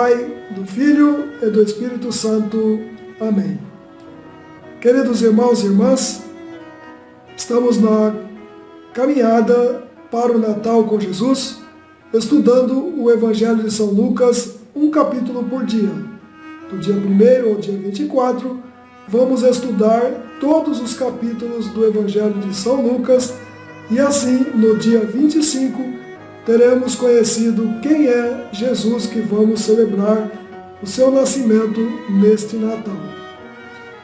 Pai, do Filho e do Espírito Santo. Amém. Queridos irmãos e irmãs, estamos na caminhada para o Natal com Jesus, estudando o Evangelho de São Lucas, um capítulo por dia. Do dia 1º ao dia 24, vamos estudar todos os capítulos do Evangelho de São Lucas e assim, no dia 25, teremos conhecido quem é Jesus que vamos celebrar o seu nascimento neste Natal.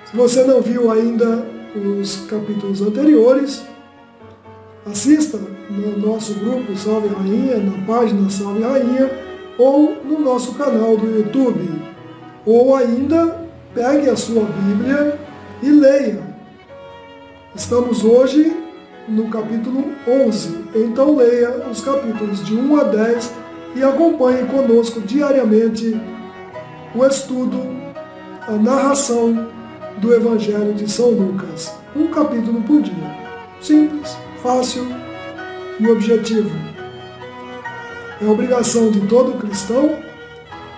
Se você não viu ainda os capítulos anteriores, assista no nosso grupo Salve Rainha, na página Salve Rainha, ou no nosso canal do YouTube. Ou ainda, pegue a sua Bíblia e leia. Estamos hoje no capítulo 11, então leia os capítulos de 1 a 10 e acompanhe conosco diariamente o estudo, a narração do Evangelho de São Lucas. Um capítulo por dia. Simples, fácil e objetivo. É obrigação de todo cristão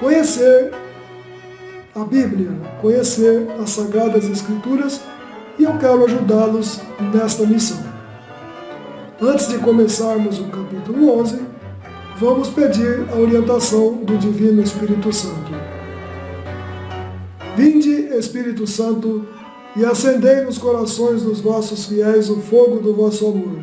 conhecer a Bíblia, conhecer as Sagradas Escrituras, e eu quero ajudá-los nesta missão. Antes de começarmos o capítulo 11, vamos pedir a orientação do Divino Espírito Santo. Vinde, Espírito Santo, e acendei nos corações dos vossos fiéis o fogo do vosso amor.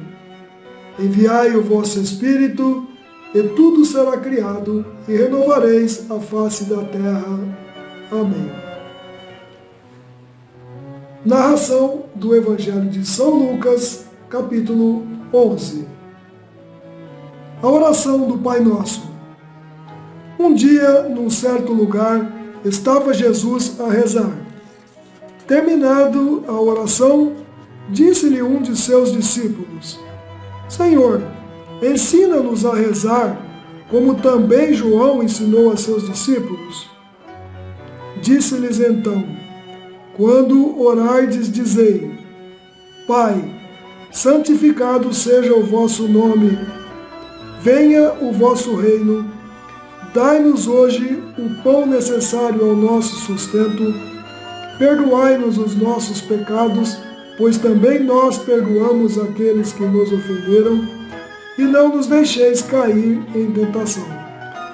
Enviai o vosso Espírito, e tudo será criado, e renovareis a face da terra. Amém. Narração do Evangelho de São Lucas, capítulo 11. A oração do Pai Nosso. Um dia, num certo lugar, estava Jesus a rezar. Terminado a oração, disse-lhe um de seus discípulos: Senhor, ensina-nos a rezar, como também João ensinou a seus discípulos. Disse-lhes então: Quando orardes, dizei: Pai, santificado seja o vosso nome, venha o vosso reino, dai-nos hoje o pão necessário ao nosso sustento, perdoai-nos os nossos pecados, pois também nós perdoamos aqueles que nos ofenderam, e não nos deixeis cair em tentação.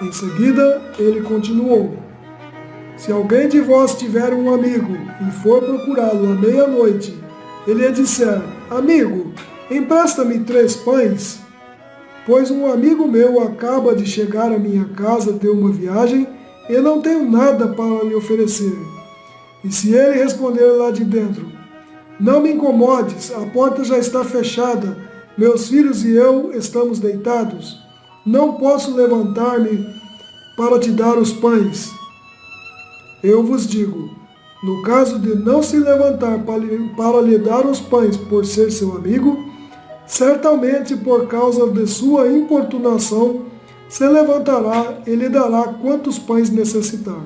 Em seguida, ele continuou: Se alguém de vós tiver um amigo e for procurá-lo à meia-noite, ele lhe disser: Amigo, empresta-me 3 pães, pois um amigo meu acaba de chegar à minha casa de uma viagem e não tenho nada para lhe oferecer. E se ele responder lá de dentro: Não me incomodes, a porta já está fechada, meus filhos e eu estamos deitados, não posso levantar-me para te dar os pães. Eu vos digo, no caso de não se levantar para lhe dar os pães por ser seu amigo, certamente por causa de sua importunação, se levantará e lhe dará quantos pães necessitar.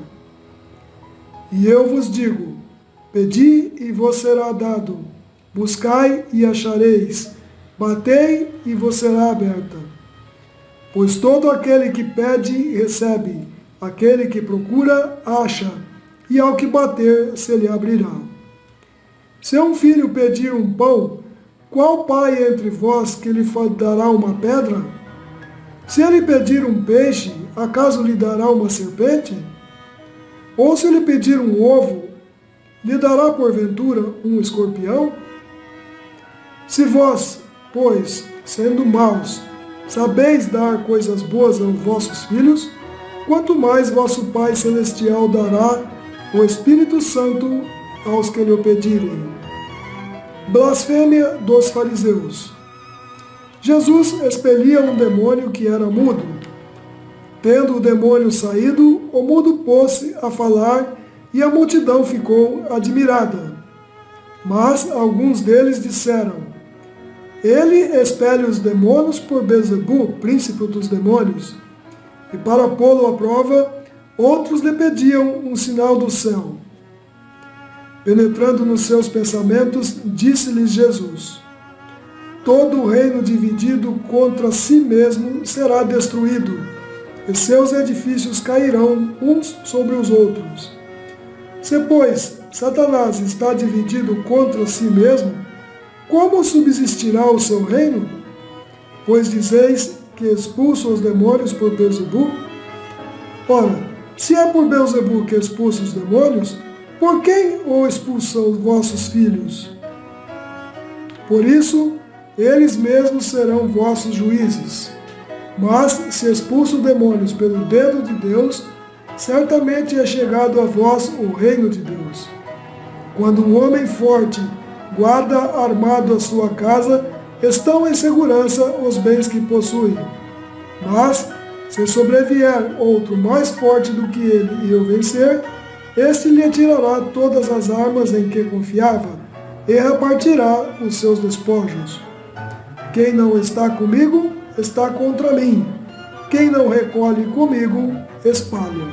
E eu vos digo, pedi e vos será dado, buscai e achareis, batei e vos será aberta. Pois todo aquele que pede, recebe, aquele que procura, acha, e ao que bater, se lhe abrirá. Se um filho pedir um pão, qual pai entre vós que lhe dará uma pedra? Se ele pedir um peixe, acaso lhe dará uma serpente? Ou se lhe pedir um ovo, lhe dará porventura um escorpião? Se vós, pois, sendo maus, sabeis dar coisas boas aos vossos filhos, quanto mais vosso Pai Celestial dará o Espírito Santo aos que lhe o pedirem. Blasfêmia dos fariseus. Jesus expelia um demônio que era mudo. Tendo o demônio saído, o mudo pôs-se a falar e a multidão ficou admirada. Mas alguns deles disseram: Ele expele os demônios por Beelzebu, príncipe dos demônios. E para pô-lo à prova, outros lhe pediam um sinal do céu. Penetrando nos seus pensamentos, disse-lhes Jesus: Todo o reino dividido contra si mesmo será destruído, e seus edifícios cairão uns sobre os outros. Se, pois, Satanás está dividido contra si mesmo, como subsistirá o seu reino? Pois dizeis que expulso os demônios por Beelzebu? Ora, se é por Beelzebu que expulsa os demônios, por quem o expulsam vossos filhos? Por isso, eles mesmos serão vossos juízes. Mas, se expulso demônios pelo dedo de Deus, certamente é chegado a vós o reino de Deus. Quando um homem forte guarda armado a sua casa, estão em segurança os bens que possui. Mas, se sobrevier outro mais forte do que ele e o vencer, este lhe tirará todas as armas em que confiava e repartirá os seus despojos. Quem não está comigo, está contra mim. Quem não recolhe comigo, espalha.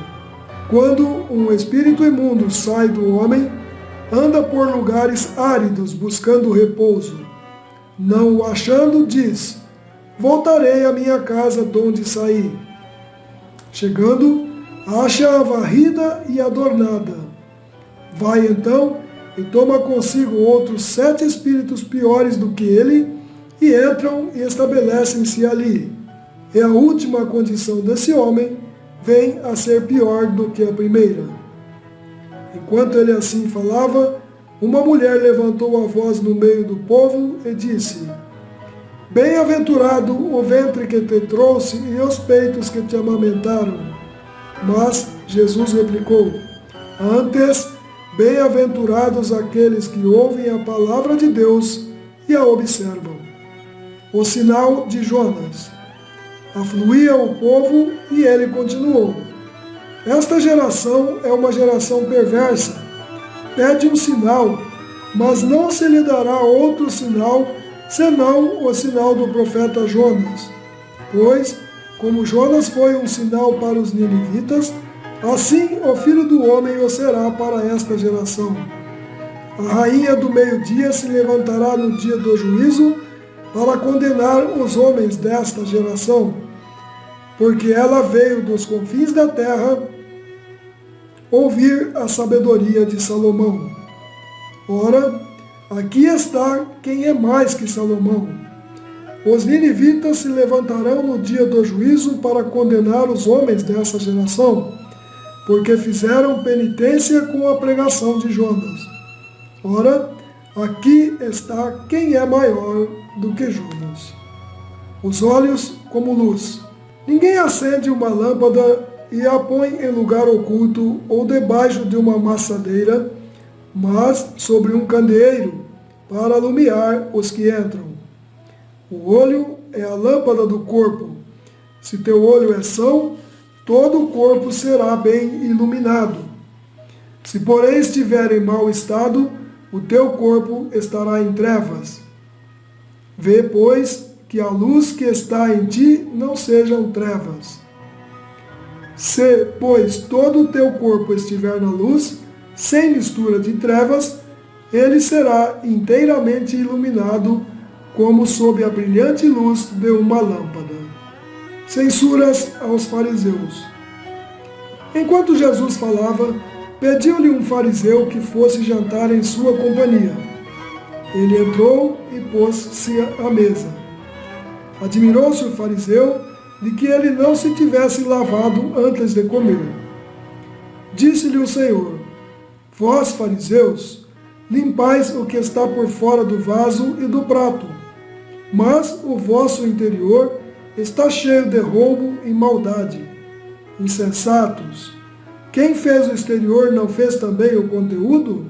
Quando um espírito imundo sai do homem, anda por lugares áridos buscando repouso. Não o achando, diz: voltarei à minha casa de onde saí. Chegando, acha-a varrida e adornada. Vai então e toma consigo outros 7 espíritos piores do que ele, e entram e estabelecem-se ali. E a última condição desse homem vem a ser pior do que a primeira. Enquanto ele assim falava, uma mulher levantou a voz no meio do povo e disse: bem-aventurado o ventre que te trouxe e os peitos que te amamentaram. Mas Jesus replicou: antes, bem-aventurados aqueles que ouvem a palavra de Deus e a observam. O sinal de Jonas. Afluía o povo e ele continuou: esta geração é uma geração perversa. Pede um sinal, mas não se lhe dará outro sinal, senão o sinal do profeta Jonas. Pois, como Jonas foi um sinal para os ninivitas, assim o Filho do Homem o será para esta geração. A rainha do meio-dia se levantará no dia do juízo para condenar os homens desta geração, porque ela veio dos confins da terra ouvir a sabedoria de Salomão. Ora, aqui está quem é mais que Salomão. Os ninivitas se levantarão no dia do juízo para condenar os homens dessa geração, porque fizeram penitência com a pregação de Jonas. Ora, aqui está quem é maior do que Jonas. Os olhos como luz. Ninguém acende uma lâmpada e a põe em lugar oculto ou debaixo de uma maçadeira, mas sobre um candeeiro, para alumiar os que entram. O olho é a lâmpada do corpo. Se teu olho é são, todo o corpo será bem iluminado. Se, porém, estiver em mau estado, o teu corpo estará em trevas. Vê, pois, que a luz que está em ti não sejam trevas. Se, pois, todo o teu corpo estiver na luz, sem mistura de trevas, ele será inteiramente iluminado, como sob a brilhante luz de uma lâmpada. Censuras aos fariseus. Enquanto Jesus falava, pediu-lhe um fariseu que fosse jantar em sua companhia. Ele entrou e pôs-se à mesa. Admirou-se o fariseu de que ele não se tivesse lavado antes de comer. Disse-lhe o Senhor: vós, fariseus, limpais o que está por fora do vaso e do prato, mas o vosso interior está cheio de roubo e maldade. Insensatos! Quem fez o exterior não fez também o conteúdo?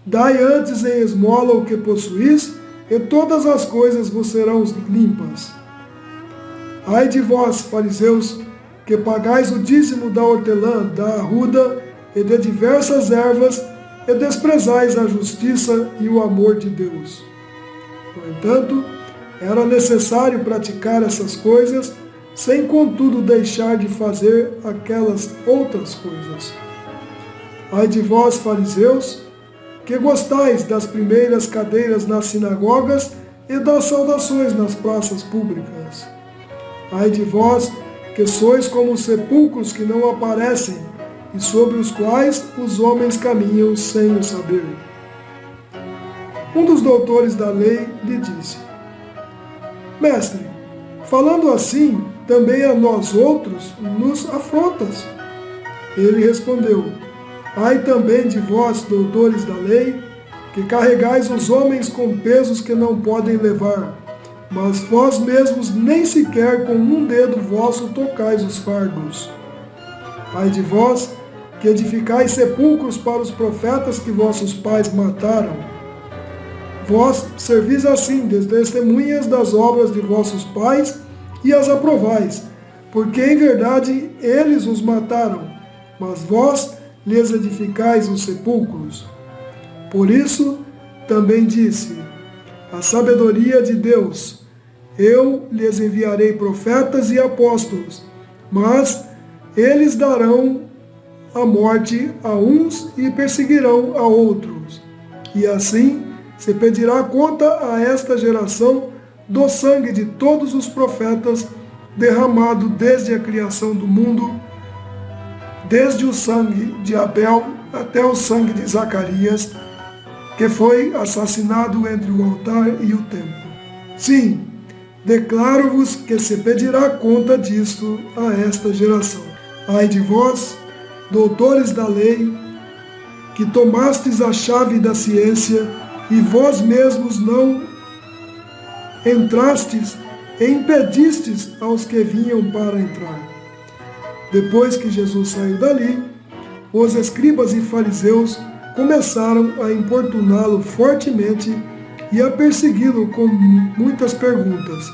Dai antes em esmola o que possuís, e todas as coisas vos serão limpas. Ai de vós, fariseus, que pagais o dízimo da hortelã, da arruda e de diversas ervas, e desprezais a justiça e o amor de Deus. No entanto, era necessário praticar essas coisas, sem contudo deixar de fazer aquelas outras coisas. Ai de vós, fariseus, que gostais das primeiras cadeiras nas sinagogas e das saudações nas praças públicas. Ai de vós, que sois como sepulcros que não aparecem e sobre os quais os homens caminham sem o saber. Um dos doutores da lei lhe disse: Mestre, falando assim, também a nós outros nos afrontas. Ele respondeu: Ai também de vós, doutores da lei, que carregais os homens com pesos que não podem levar, mas vós mesmos nem sequer com um dedo vosso tocais os fardos. Ai de vós, que edificais sepulcros para os profetas que vossos pais mataram. Vós servis assim, testemunhas das obras de vossos pais, e as aprovais, porque em verdade eles os mataram, mas vós lhes edificais os sepulcros. Por isso também disse: a sabedoria de Deus, eu lhes enviarei profetas e apóstolos, mas eles darão a morte a uns e perseguirão a outros. E assim se pedirá conta a esta geração do sangue de todos os profetas derramado desde a criação do mundo, desde o sangue de Abel até o sangue de Zacarias, que foi assassinado entre o altar e o templo. Sim, declaro-vos que se pedirá conta disto a esta geração. Ai de vós, doutores da lei, que tomastes a chave da ciência e vós mesmos não entrastes e impedistes aos que vinham para entrar. Depois que Jesus saiu dali, os escribas e fariseus começaram a importuná-lo fortemente e a persegui-lo com muitas perguntas,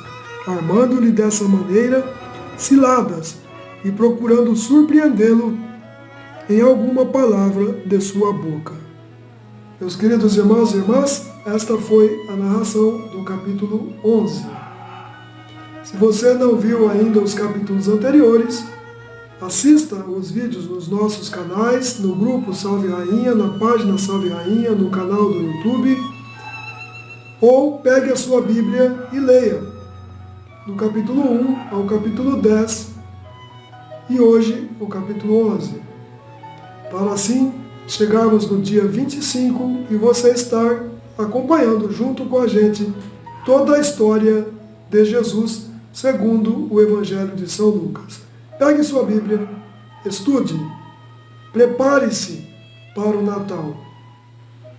armando-lhe dessa maneira ciladas e procurando surpreendê-lo em alguma palavra de sua boca. Meus queridos irmãos e irmãs, esta foi a narração do capítulo 11. Se você não viu ainda os capítulos anteriores, assista os vídeos nos nossos canais, no grupo Salve Rainha, na página Salve Rainha, no canal do YouTube, ou pegue a sua Bíblia e leia, do capítulo 1 ao capítulo 10, e hoje o capítulo 11, para assim chegarmos no dia 25 e você estar acompanhando junto com a gente toda a história de Jesus segundo o Evangelho de São Lucas. Pegue sua Bíblia, estude, prepare-se para o Natal.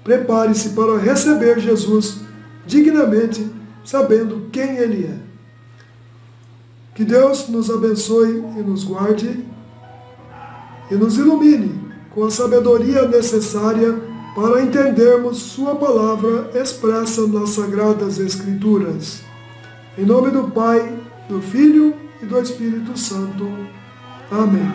Prepare-se para receber Jesus dignamente, sabendo quem Ele é. Que Deus nos abençoe e nos guarde e nos ilumine com a sabedoria necessária para entendermos Sua palavra expressa nas Sagradas Escrituras. Em nome do Pai, do Filho e do Espírito Santo. Amém.